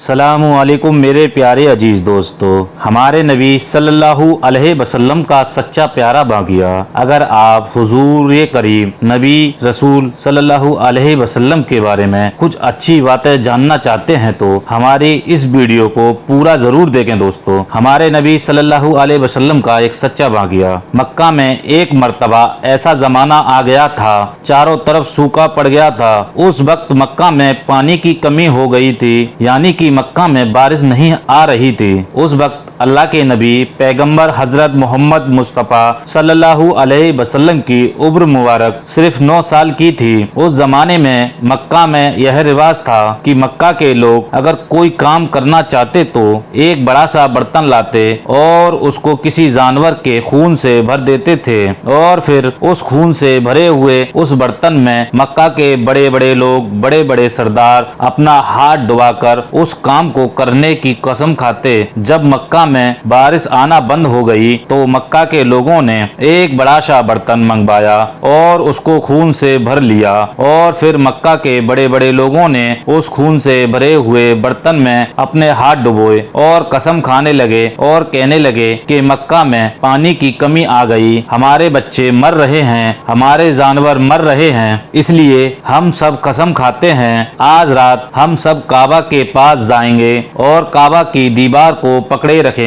सलाम अलैकुम मेरे प्यारे अजीज दोस्तों, हमारे नबी सल्लल्लाहु अलैहि वसल्लम का सच्चा प्यारा बागिया। अगर आप हुजूर करीम नबी रसूल सल्लल्लाहु अलैहि वसल्लम के बारे में कुछ अच्छी बातें जानना चाहते हैं तो हमारी इस वीडियो को पूरा जरूर देखें। दोस्तों, हमारे नबी सल्लल्लाहु अलैहि वसल्लम का एक सच्चा बागिया। मक्का में एक मर्तबा ऐसा जमाना आ गया था, चारों तरफ सूखा पड़ गया था। उस वक्त मक्का में पानी की कमी हो गई थी, यानी कि मक्का में बारिश नहीं आ रही थी। उस वक्त अल्लाह के नबी पैगंबर हजरत मोहम्मद मुस्तफ़ा सल्लल्लाहु अलैहि वसल्लम की उम्र मुबारक सिर्फ 9 साल की थी। उस जमाने में मक्का में यह रिवाज था कि मक्का के लोग अगर कोई काम करना चाहते तो एक बड़ा सा बर्तन लाते और उसको किसी जानवर के खून से भर देते थे और फिर उस खून से भरे हुए उस बर्तन में मक्का के बड़े बड़े लोग, बड़े बड़े सरदार अपना हाथ डुबाकर उस काम को करने की कसम खाते। जब मक्का में बारिश आना बंद हो गई तो मक्का के लोगों ने एक बड़ा सा बर्तन मंगवाया और उसको खून से भर लिया और फिर मक्का के बड़े बड़े लोगों ने उस खून से भरे हुए बर्तन में अपने हाथ डुबोए और कसम खाने लगे और कहने लगे कि मक्का में पानी की कमी आ गई, हमारे बच्चे मर रहे हैं, हमारे जानवर मर रहे हैं, इसलिए हम सब कसम खाते हैं आज रात हम सब काबा के पास जाएंगे और काबा की दीवार को पकड़े रखेंगे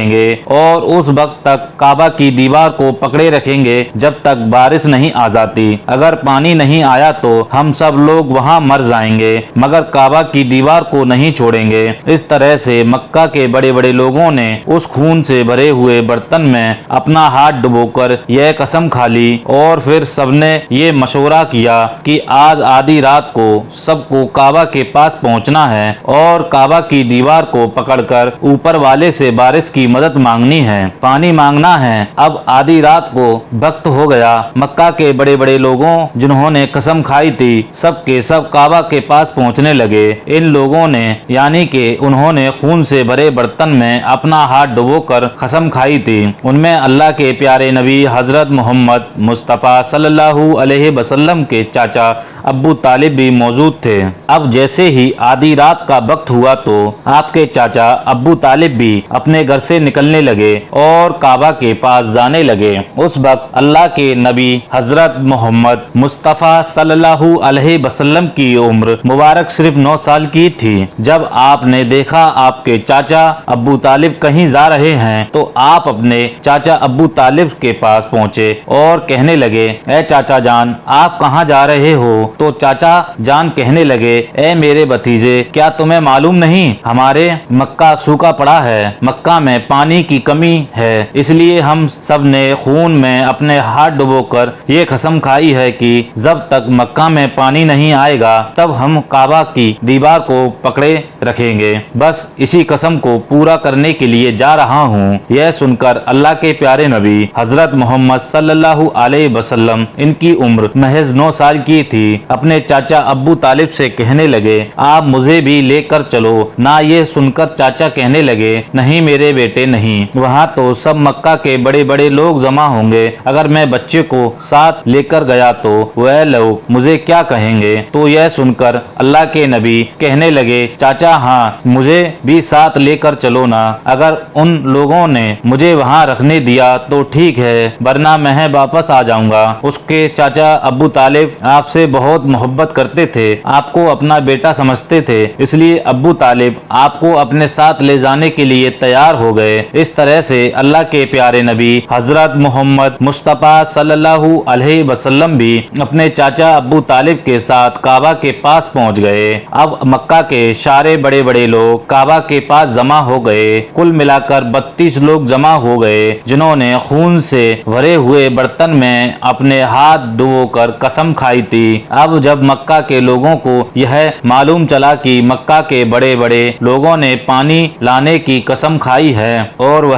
और उस वक्त तक काबा की दीवार को पकड़े रखेंगे जब तक बारिश नहीं आ जाती। अगर पानी नहीं आया तो हम सब लोग वहां मर जाएंगे, मगर काबा की दीवार को नहीं छोड़ेंगे। इस तरह से मक्का के बड़े बड़े लोगों ने उस खून से भरे हुए बर्तन में अपना हाथ डुबोकर यह कसम खा ली और फिर सबने ये मशवरा किया कि आज आधी रात को सबको काबा के पास पहुंचना है और काबा की दीवार को पकड़कर ऊपर वाले से बारिश की मदद मांगनी है, पानी मांगना है। अब आधी रात को वक्त हो गया। मक्का के बड़े बड़े लोगों जिन्होंने कसम खाई थी सब के सब काबा के पास पहुंचने लगे। इन लोगों ने यानी कि उन्होंने खून से भरे बर्तन में अपना हाथ डुबोकर कसम खाई थी। उनमें अल्लाह के प्यारे नबी हजरत मोहम्मद मुस्तफ़ा सल्लल्लाहु अलैहि वसल्लम के चाचा अब्बू तालिब भी मौजूद थे। अब जैसे ही आधी रात का वक्त हुआ तो आपके चाचा अब्बू तालिब भी अपने घर से निकलने लगे और काबा के पास जाने लगे। उस वक्त अल्लाह के नबी हजरत मोहम्मद मुस्तफ़ा सल्लल्लाहु अलैहि वसल्लम की उम्र मुबारक सिर्फ 9 साल की थी। जब आपने देखा आपके चाचा अब्बू तालिब कहीं जा रहे हैं तो आप अपने चाचा अब्बू तालिब के पास पहुँचे और कहने लगे, ए चाचा जान, आप कहाँ जा रहे हो? तो चाचा जान कहने लगे, ए मेरे भतीजे, क्या तुम्हें मालूम नहीं हमारे मक्का सूखा पड़ा है, मक्का में पानी की कमी है, इसलिए हम सब ने खून में अपने हाथ डुबोकर ये कसम खाई है कि जब तक मक्का में पानी नहीं आएगा तब हम काबा की दीवार को पकड़े रखेंगे। बस इसी कसम को पूरा करने के लिए जा रहा हूँ। यह सुनकर अल्लाह के प्यारे नबी हजरत मोहम्मद सल्लल्लाहु अलैहि वसल्लम, इनकी उम्र महज 9 साल की थी, अपने चाचा अब्बू तालिब से कहने लगे, आप मुझे भी लेकर चलो ना। ये सुनकर चाचा कहने लगे, नहीं मेरे बेटे नहीं, वहाँ तो सब मक्का के बड़े बड़े लोग जमा होंगे, अगर मैं बच्चे को साथ लेकर गया तो वह लोग मुझे क्या कहेंगे? तो यह सुनकर अल्लाह के नबी कहने लगे, चाचा हाँ, मुझे भी साथ लेकर चलो ना। अगर उन लोगों ने मुझे वहाँ रखने दिया तो ठीक है, वरना मैं वापस आ जाऊंगा। उसके चाचा अब्बू तालिब आपसे बहुत मोहब्बत करते थे, आपको अपना बेटा समझते थे, इसलिए अब्बू तालिब आपको अपने साथ ले जाने के लिए तैयार हो गए। इस तरह से अल्लाह के प्यारे नबी हजरत मोहम्मद मुस्तफ़ा सल्लल्लाहु अलैहि वसल्लम भी अपने चाचा अब्बू तालिब के साथ काबा के पास पहुंच गए। अब मक्का के सारे बड़े बड़े लोग काबा के पास जमा हो गए। कुल मिलाकर 32 लोग जमा हो गए जिन्होंने खून से भरे हुए बर्तन में अपने हाथ डुबोकर कसम खाई थी। अब जब मक्का के लोगों को यह मालूम चला कि मक्का के बड़े बड़े लोगों ने पानी लाने की कसम खाई है ہے اور وہ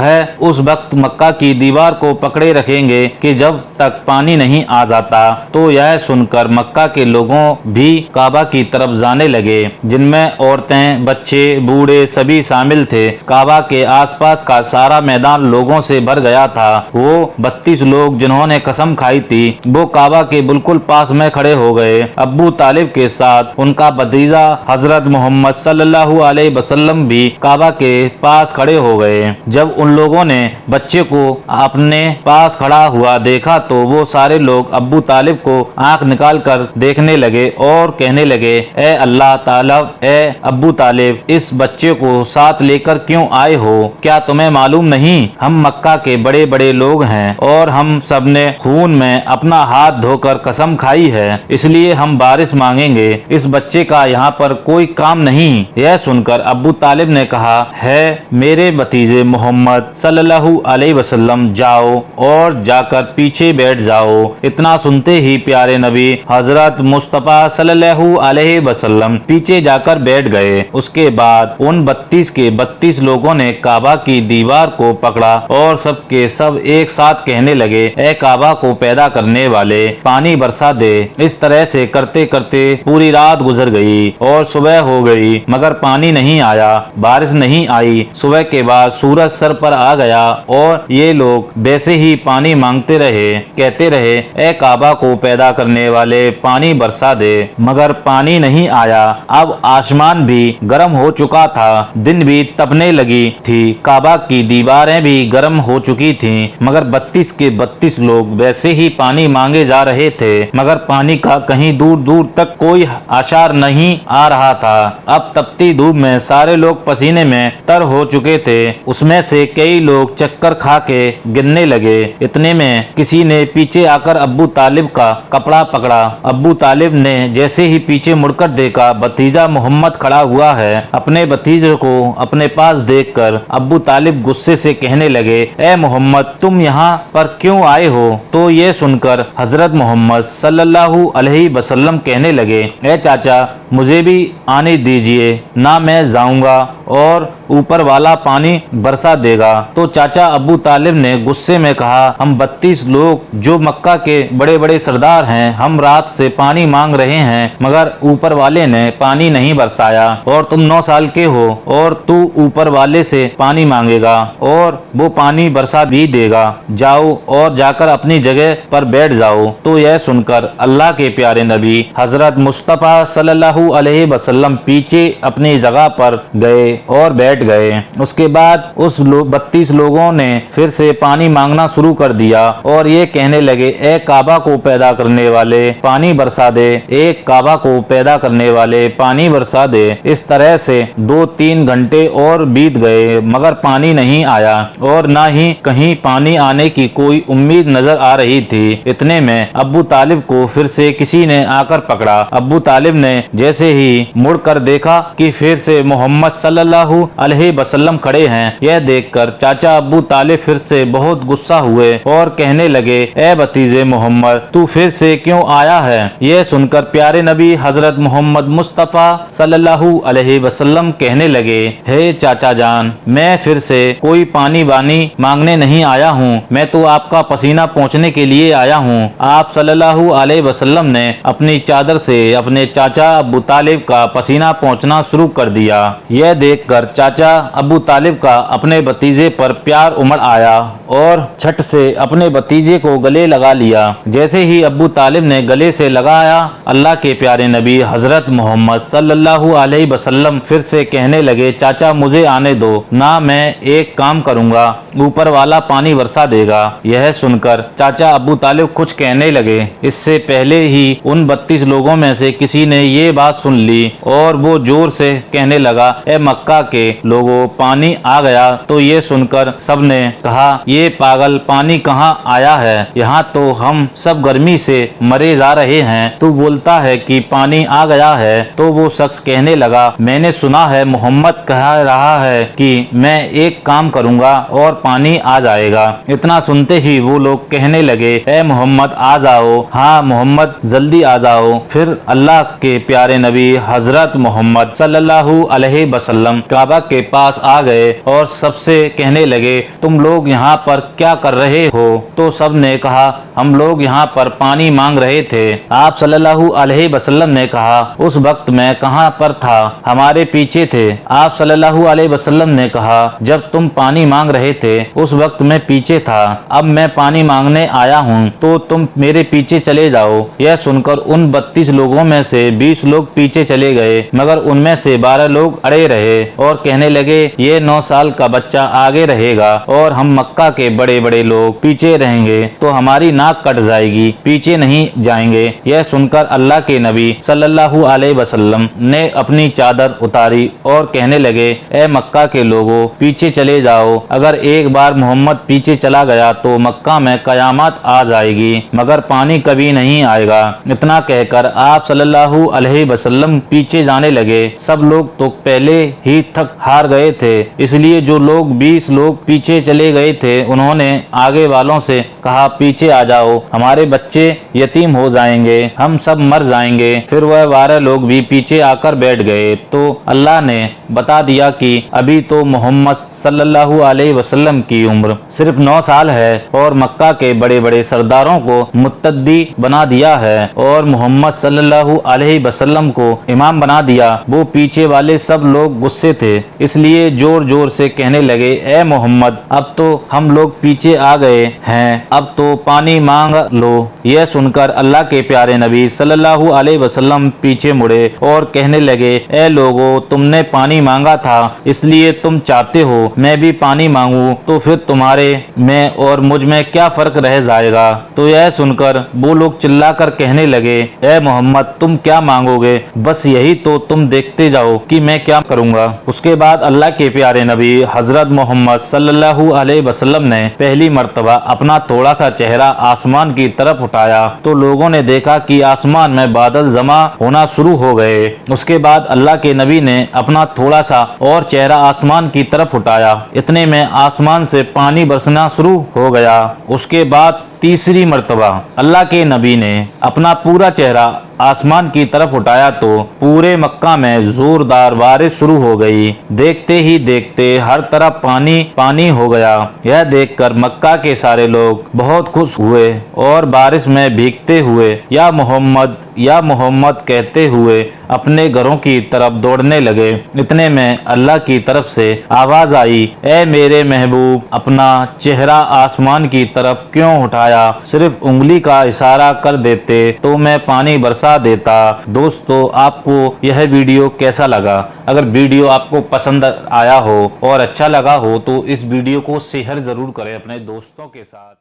اس वक्त मक्का की दीवार को पकड़े रखेंगे कि जब तक पानी नहीं आ जाता। तो यह सुनकर मक्का के लोगों भी काबा की तरफ जाने लगे, जिनमें औरतें, बच्चे, बूढ़े सभी शामिल थे। काबा के आसपास का सारा मैदान लोगों से भर गया था। वो 32 लोग जिन्होंने कसम खाई थी, वो काबा के बिल्कुल पास में खड़े हो गए। अब्बू तालिब के साथ उनका भतीजा हजरत मोहम्मद सल्लल्लाहु अलैहि वसल्लम भी काबा के पास खड़े हो गए। जब उन लोगों ने बच्चे को अपने पास खड़ा हुआ देखा तो वो सारे लोग अब्बू तालिब को आंख निकाल कर देखने लगे और कहने लगे, ए अल्लाह ताला, ए अब्बू तालिब, इस बच्चे को साथ लेकर क्यों आए हो? क्या तुम्हें मालूम नहीं हम मक्का के बड़े बड़े लोग हैं और हम सब ने खून में अपना हाथ धोकर कसम खाई है, इसलिए हम बारिश मांगेंगे। इस बच्चे का यहाँ पर कोई काम नहीं। यह सुनकर अब्बू तालिब ने कहा, है मेरे भतीजे मोहम्मद सल्लल्लाहु अलैहि वसल्लम, जाओ और जाकर पीछे बैठ जाओ। इतना सुनते ही प्यारे नबी हजरत मुस्तफा सल्लल्लाहु अलैहि वसल्लम पीछे जाकर बैठ गए। उसके बाद उन 32 के 32 लोगों ने काबा की दीवार को पकड़ा और सबके सब एक साथ कहने लगे, ए काबा को पैदा करने वाले, पानी बरसा दे। इस तरह से करते करते पूरी रात गुजर गई और सुबह हो गई, मगर पानी नहीं आया, बारिश नहीं आई। सुबह के बाद सूरज सर पर आ गया और ये लोग वैसे ही पानी मांगते रहे, कहते रहे, ए काबा को पैदा करने वाले, पानी बरसा दे, मगर पानी नहीं आया। अब आसमान भी गर्म हो चुका था, दिन भी तपने लगी थी, काबा की दीवारें भी गर्म हो चुकी थीं, मगर 32 के 32 लोग वैसे ही पानी मांगे जा रहे थे, मगर पानी का कहीं दूर दूर तक कोई आसार नहीं आ रहा था। अब तपती धूप में सारे लोग पसीने में तर हो चुके थे। उसमें से कई लोग चक्कर खा के गिरने लगे। इतने में किसी ने पीछे आकर अब्बू तालिब का कपड़ा पकड़ा। अब्बू तालिब ने जैसे ही पीछे मुड़कर देखा, भतीजा मोहम्मद खड़ा हुआ है। अपने भतीजे को अपने पास देखकर अब्बू तालिब गुस्से से कहने लगे, ए मोहम्मद, तुम यहाँ पर क्यों आए हो? तो ये सुनकर हजरत मोहम्मद सल्लल्लाहु अलैहि वसल्लम कहने लगे, ए चाचा, मुझे भी आने दीजिए ना, मैं जाऊंगा और ऊपर वाला पानी बरसा देगा। तो चाचा अब्बू तालिब ने गुस्से में कहा, हम 32 लोग जो मक्का के बड़े बड़े सरदार हैं, हम रात से पानी मांग रहे हैं, मगर ऊपर वाले ने पानी नहीं बरसाया, और तुम 9 साल के हो और तू ऊपर वाले से पानी मांगेगा और वो पानी बरसा भी देगा। जाओ और जाकर अपनी जगह पर बैठ जाओ। तो यह सुनकर अल्लाह के प्यारे नबी हजरत मुस्तफा सल्लल्लाहु अलैहि वसल्लम पीछे अपनी जगह पर गए और बैठ गए। उसके बाद उस 32 लोगों ने फिर से पानी मांगना शुरू कर दिया और ये कहने लगे, ए काबा को पैदा करने वाले, पानी बरसा दे, एक काबा को पैदा करने वाले, पानी बरसा दे। इस तरह से 2-3 घंटे और बीत गए, मगर पानी नहीं आया और ना ही कहीं पानी आने की कोई उम्मीद नजर आ रही थी। इतने में अब्बू तालिब को फिर से किसी ने आकर पकड़ा। अब्बू तालिब ने जैसे ही मुड़कर देखा कि फिर से मोहम्मद सल्लल्लाहु अलैहि वसल्लम खड़े हैं। यह देखकर चाचा अब्बू तालिब फिर से बहुत गुस्सा हुए और कहने लगे, ए भतीजे मोहम्मद, तू फिर से क्यों आया है? यह सुनकर प्यारे नबी हजरत मोहम्मद मुस्तफा सल्लल्लाहु अलैहि वसल्लम कहने लगे, हे चाचा जान, मैं फिर से कोई पानी वानी मांगने नहीं आया हूँ, मैं तो आपका पसीना पोंछने के लिए आया हूँ। आप सल्लल्लाहु अलैहि वसल्लम ने अपनी चादर से अपने चाचा अब्बू तालिब का पसीना पोंछना शुरू कर दिया। यह देखकर चाचा अब्बू तालिब का अपने भतीजे पर प्यार उमड़ आया और छट से अपने भतीजे को गले लगा लिया। जैसे ही अब्बू तालिब ने गले से लगाया, अल्लाह के प्यारे नबी हजरत मोहम्मद सल्लल्लाहु अलैहि वसल्लम फिर से कहने लगे, चाचा मुझे आने दो ना, मैं एक काम करूंगा, ऊपर वाला पानी बरसा देगा। यह सुनकर चाचा अब्बू तालिब कुछ कहने लगे। इससे पहले ही उन 32 लोगों में से किसी ने ये बात सुन ली और वो जोर से कहने लगा, ए मक्का के लोगों, पानी आ गया। तो ये सुनकर सब ने कहा, ये पागल, पानी कहाँ आया है? यहाँ तो हम सब गर्मी से मरे जा रहे हैं, तू बोलता है कि पानी आ गया है। तो वो शख्स कहने लगा, मैंने सुना है मोहम्मद कह रहा है कि मैं एक काम करूंगा और पानी आ जाएगा। इतना सुनते ही वो लोग कहने लगे, ए मोहम्मद आ जाओ, हाँ मोहम्मद जल्दी आ जाओ। फिर अल्लाह के प्यारे प्यारे नबी हजरत मोहम्मद सल्लल्लाहु अलैहि वसल्लम काबा के पास आ गए और सबसे कहने लगे, तुम लोग यहाँ पर क्या कर रहे हो? तो सब ने कहा, हम लोग यहाँ पर पानी मांग रहे थे। आप सल्लल्लाहु अलैहि वसल्लम ने कहा, उस वक्त मैं कहाँ पर था? हमारे पीछे थे। आप सल्लल्लाहु अलैहि वसल्लम ने कहा, जब तुम पानी मांग रहे थे उस वक्त मैं पीछे था, अब मैं पानी मांगने आया हूँ तो तुम मेरे पीछे चले जाओ। यह सुनकर उन 32 लोगों में से 20 लोग पीछे चले गए, मगर उनमें से 12 लोग अड़े रहे और कहने लगे, ये 9 साल का बच्चा आगे रहेगा और हम मक्का के बड़े बड़े लोग पीछे रहेंगे तो हमारी नाक कट जाएगी, पीछे नहीं जाएंगे। यह सुनकर अल्लाह के नबी सल्लल्लाहु अलैहि वसल्लम ने अपनी चादर उतारी और कहने लगे, ए मक्का के लोगों, पीछे चले जाओ। अगर एक बार मोहम्मद पीछे चला गया तो मक्का में कयामत आ जाएगी, मगर पानी कभी नहीं आएगा। इतना कहकर आप सल्लल्लाहु अलैहि वसल्लम पीछे जाने लगे। सब लोग तो पहले ही थक हार गए थे, इसलिए जो लोग 20 लोग पीछे चले गए थे उन्होंने आगे वालों से कहा, पीछे आ जाओ, हमारे बच्चे यतीम हो जाएंगे, हम सब मर जाएंगे। फिर वह 12 लोग भी पीछे आकर बैठ गए। तो अल्लाह ने बता दिया कि अभी तो मोहम्मद सल्लल्लाहु अलैहि वसल्लम की उम्र सिर्फ 9 साल है और मक्का के बड़े बड़े सरदारों को मुत्तदी बना दिया है और मोहम्मद सल्लल्लाहु अलैहि वसल्लम को इमाम बना दिया। वो पीछे वाले सब लोग गुस्से थे, इसलिए जोर जोर से कहने लगे, ए मोहम्मद, अब तो हम लोग पीछे आ गए हैं, अब तो पानी मांग लो। यह सुनकर अल्लाह के प्यारे नबी सल्लल्लाहु अलैहि वसल्लम पीछे मुड़े और कहने लगे, ए लोगों, तुमने पानी मांगा था, इसलिए तुम चाहते हो मैं भी पानी मांगू, तो फिर तुम्हारे में और मुझ में क्या फर्क रह जाएगा? तो यह सुनकर वो लोग चिल्लाकर कहने लगे, ए मोहम्मद, तुम क्या मांगोगे? बस यही तो तुम देखते जाओ कि मैं क्या करूंगा। उसके बाद अल्लाह के प्यारे नबी हजरत मोहम्मद सल्लल्लाहु अलैहि वसल्लम ने पहली मर्तबा अपना थोड़ा सा चेहरा आसमान की तरफ उठाया तो लोगों ने देखा कि आसमान में बादल जमा होना शुरू हो गए। उसके बाद अल्लाह के नबी ने अपना थोड़ा सा और चेहरा आसमान की तरफ उठाया, इतने में आसमान से पानी बरसना शुरू हो गया। उसके बाद तीसरी मर्तबा अल्लाह के नबी ने अपना पूरा चेहरा आसमान की तरफ उठाया तो पूरे मक्का में जोरदार बारिश शुरू हो गई। देखते ही देखते हर तरफ पानी पानी हो गया। यह देखकर मक्का के सारे लोग बहुत खुश हुए और बारिश में भीगते हुए या मोहम्मद कहते हुए अपने घरों की तरफ दौड़ने लगे। इतने में अल्लाह की तरफ से आवाज आई, ए मेरे महबूब, अपना चेहरा आसमान की तरफ क्यों उठाया? सिर्फ उंगली का इशारा कर देते तो मैं पानी बरसा देता। दोस्तों, आपको यह वीडियो कैसा लगा? अगर वीडियो आपको पसंद आया हो और अच्छा लगा हो तो इस वीडियो को शेयर जरूर करें अपने दोस्तों के साथ।